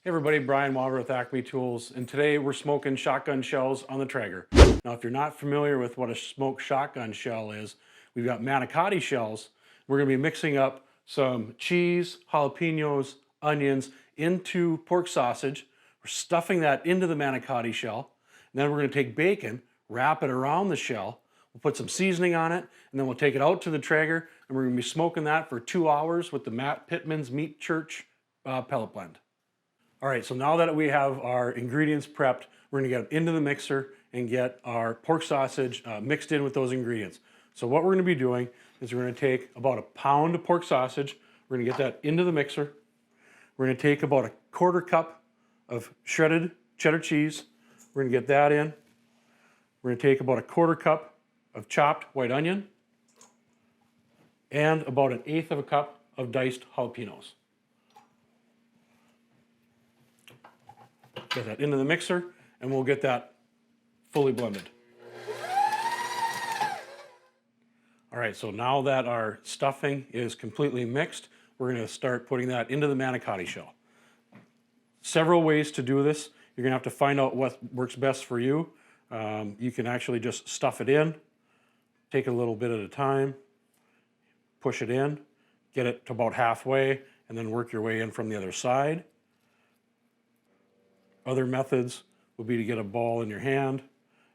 Hey everybody, Brian Walker with Acme Tools, and today we're smoking shotgun shells on the Traeger. Now if you're not familiar with what a smoked shotgun shell is, we've got manicotti shells. We're going to be mixing up some cheese, jalapenos, onions into pork sausage. We're stuffing that into the manicotti shell, and then we're going to take bacon, wrap it around the shell, we'll put some seasoning on it, and then we'll take it out to the Traeger, and we're going to be smoking that for 2 hours with the Matt Pittman's Meat Church pellet blend. All right, so now that we have our ingredients prepped, we're gonna get them into the mixer and get our pork sausage mixed in with those ingredients. So what we're gonna be doing is we're gonna take about 1 pound of pork sausage, we're gonna get that into the mixer. We're gonna take about 1/4 cup of shredded cheddar cheese, we're gonna get that in. We're gonna take about 1/4 cup of chopped white onion and about 1/8 of a cup of diced jalapenos. Get that into the mixer, and we'll get that fully blended. All right, so now that our stuffing is completely mixed, we're gonna start putting that into the manicotti shell. Several ways to do this. You're gonna have to find out what works best for you. You can actually just stuff it in, take a little bit at a time, push it in, get it to about halfway, and then work your way in from the other side. Other methods would be to get a ball in your hand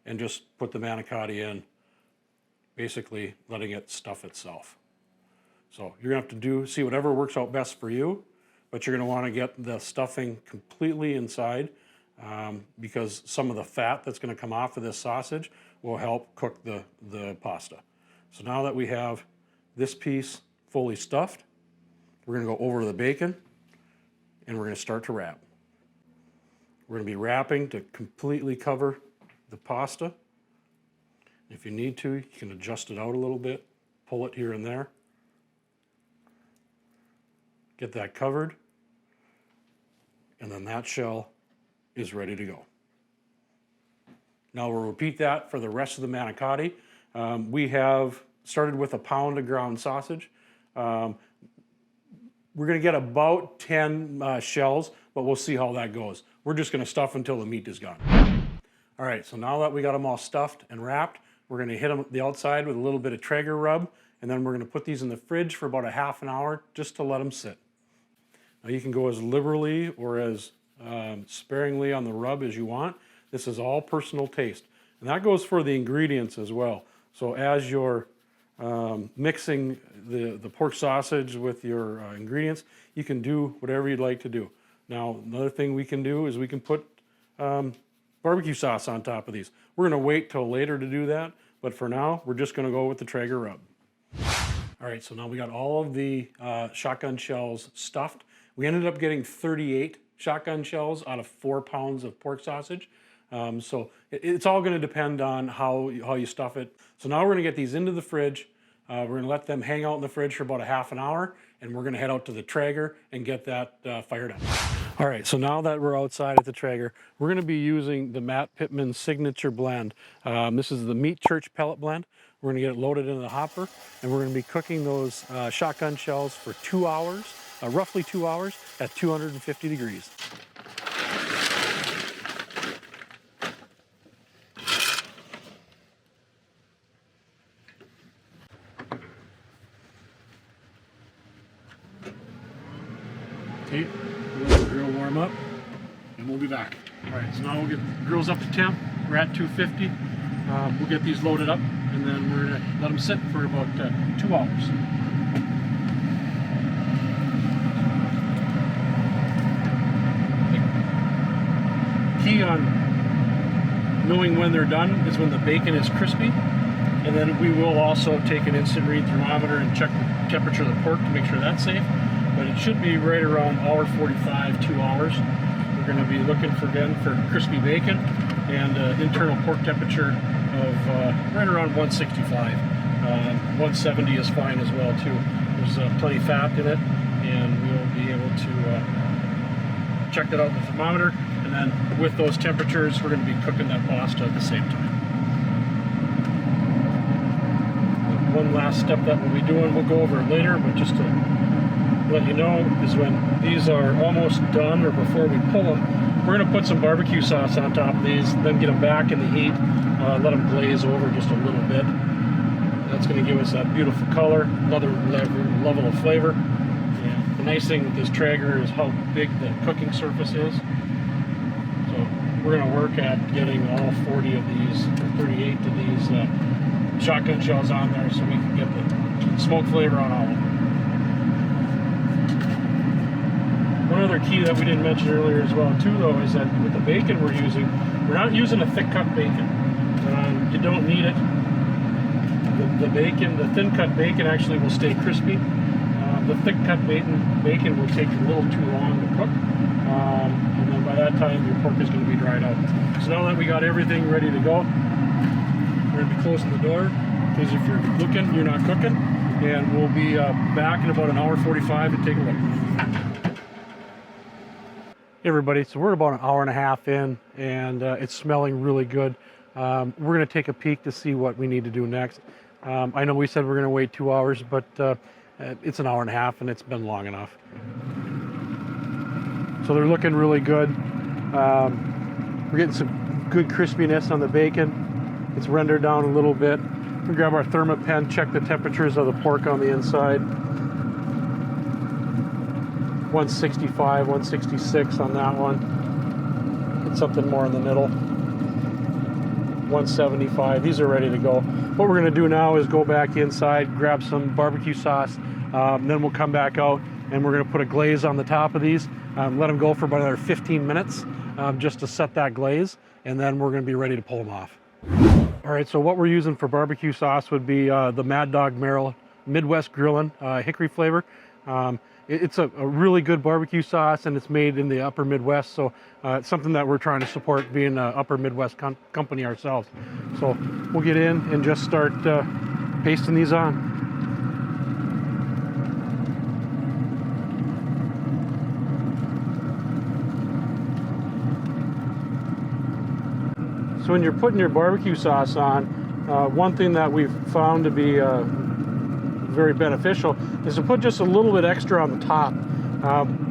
and just put the manicotti in, basically letting it stuff itself. So you're gonna have to see whatever works out best for you, but you're gonna wanna get the stuffing completely inside because some of the fat that's gonna come off of this sausage will help cook the pasta. So now that we have this piece fully stuffed, we're gonna go over to the bacon and we're gonna start to wrap. We're going to be wrapping to completely cover the pasta. If you need to, you can adjust it out a little bit, pull it here and there. Get that covered, and then that shell is ready to go. Now we'll repeat that for the rest of the manicotti. We have started with 1 pound of ground sausage. We're going to get about 10 shells, but we'll see how that goes. We're just going to stuff until the meat is gone. All right, so now that we got them all stuffed and wrapped, we're going to hit them the outside with a little bit of Traeger rub, and then we're going to put these in the fridge for about 1/2 hour just to let them sit. Now you can go as liberally or as sparingly on the rub as you want. This is all personal taste, and that goes for the ingredients as well. So as you're mixing the pork sausage with your ingredients, you can do whatever you'd like to do. Now, another thing we can do is we can put barbecue sauce on top of these. We're gonna wait till later to do that, but for now, we're just gonna go with the Traeger rub. All right, so now we got all of the shotgun shells stuffed. We ended up getting 38 shotgun shells out of 4 pounds of pork sausage. So it's all gonna depend on how you stuff it. So now we're gonna get these into the fridge. We're gonna let them hang out in the fridge for about 1/2 hour, and we're gonna head out to the Traeger and get that fired up. All right, so now that we're outside at the Traeger, we're gonna be using the Matt Pittman signature blend. This is the Meat Church pellet blend. We're gonna get it loaded into the hopper, and we're gonna be cooking those shotgun shells for 2 hours, roughly 2 hours at 250 degrees. Okay, we'll let the grill warm up, and we'll be back. All right, so now we'll get the grills up to temp. We're at 250. We'll get these loaded up, and then we're gonna let them sit for about 2 hours. The key on knowing when they're done is when the bacon is crispy, and then we will also take an instant read thermometer and check the temperature of the pork to make sure that's safe. But it should be right around 1:45, 2 hours. We're going to be looking for crispy bacon and internal pork temperature of right around 165. 170 is fine as well too. There's plenty of fat in it, and we'll be able to check that out with the thermometer. And then with those temperatures, we're going to be cooking that pasta at the same time. One last step that we'll be doing, we'll go over it later, but just to let you know is when these are almost done or before we pull them, we're going to put some barbecue sauce on top of these, then get them back in the heat, let them glaze over just a little bit. That's going to give us that beautiful color, another level of flavor. And the nice thing with this Traeger is how big the cooking surface is. So we're going to work at getting all 40 of these, or 38 of these shotgun shells on there so we can get the smoke flavor on all of them. One other key that we didn't mention earlier as well too though is that with the bacon we're not using a thick cut bacon. You don't need it. The thin cut bacon actually will stay crispy. The thick cut bacon will take a little too long to cook. And then by that time your pork is going to be dried out. So now that we got everything ready to go, we're going to be closing the door because if you're looking, you're not cooking. And we'll be back in about an hour 45 to take a look. Hey everybody, so we're about an hour and a half in and it's smelling really good. We're going to take a peek to see what we need to do next. I know we said we're going to wait 2 hours, but it's an hour and a half and it's been long enough. So they're looking really good. We're getting some good crispiness on the bacon. It's rendered down a little bit. We grab our thermopen, check the temperatures of the pork on the inside. 165, 166 on that one. Get something more in the middle. 175. These are ready to go. What we're going to do now is go back inside, grab some barbecue sauce, then we'll come back out and we're going to put a glaze on the top of these. Let them go for about another 15 minutes just to set that glaze, and then we're going to be ready to pull them off. All right, so what we're using for barbecue sauce would be the Mad Dog Merrill Midwest Grillin' hickory flavor. It's a really good barbecue sauce and it's made in the upper Midwest, so it's something that we're trying to support, being an upper Midwest company ourselves. So we'll get in and just start pasting these on. So when you're putting your barbecue sauce on, one thing that we've found to be very beneficial is to put just a little bit extra on the top.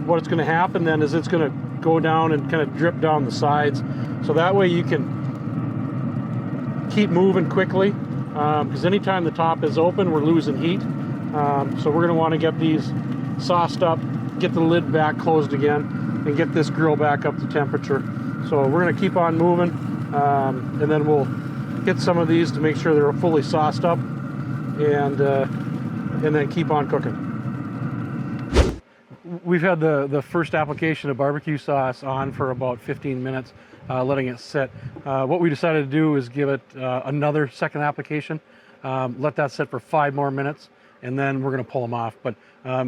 What's going to happen then is it's going to go down and kind of drip down the sides. So that way you can keep moving quickly, because anytime the top is open, we're losing heat. So we're going to want to get these sauced up, get the lid back closed again, and get this grill back up to temperature. So we're going to keep on moving, and then we'll get some of these to make sure they're fully sauced up, and then keep on cooking. We've had the first application of barbecue sauce on for about 15 minutes, letting it sit. What we decided to do is give it another second application, let that sit for 5 more minutes, and then we're going to pull them off. But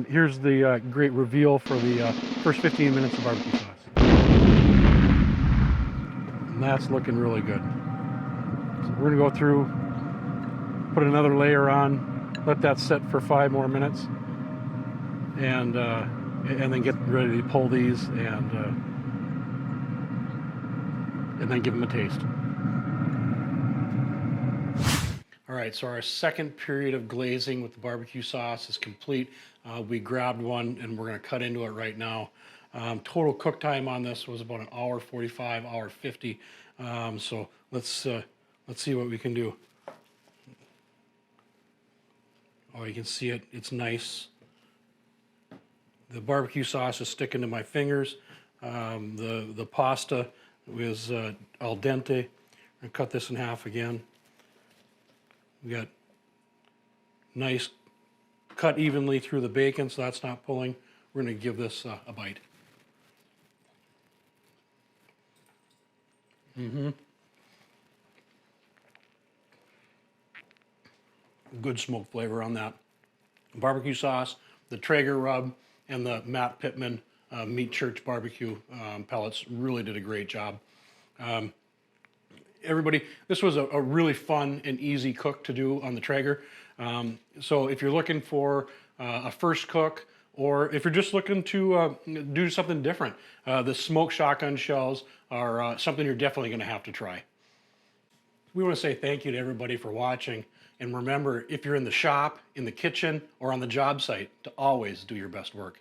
here's the great reveal for the first 15 minutes of barbecue sauce. And that's looking really good. So we're going to go through, put another layer on, let that sit for 5 more minutes, and then get ready to pull these and then give them a taste. All right, so our second period of glazing with the barbecue sauce is complete. We grabbed one and we're going to cut into it right now. Total cook time on this was about an hour 45, hour 50. So let's see what we can do. Oh, you can see it. It's nice. The barbecue sauce is sticking to my fingers. The pasta was al dente. I'm gonna cut this in half again. We got nice cut evenly through the bacon, so that's not pulling. We're gonna give this a bite. Good smoke flavor on that. Barbecue sauce, the Traeger rub, and the Matt Pittman Meat Church barbecue pellets really did a great job. Everybody, this was a really fun and easy cook to do on the Traeger. So if you're looking for a first cook, or if you're just looking to do something different, the smoked shotgun shells are something you're definitely going to have to try. We want to say thank you to everybody for watching. And remember, if you're in the shop, in the kitchen, or on the job site, to always do your best work.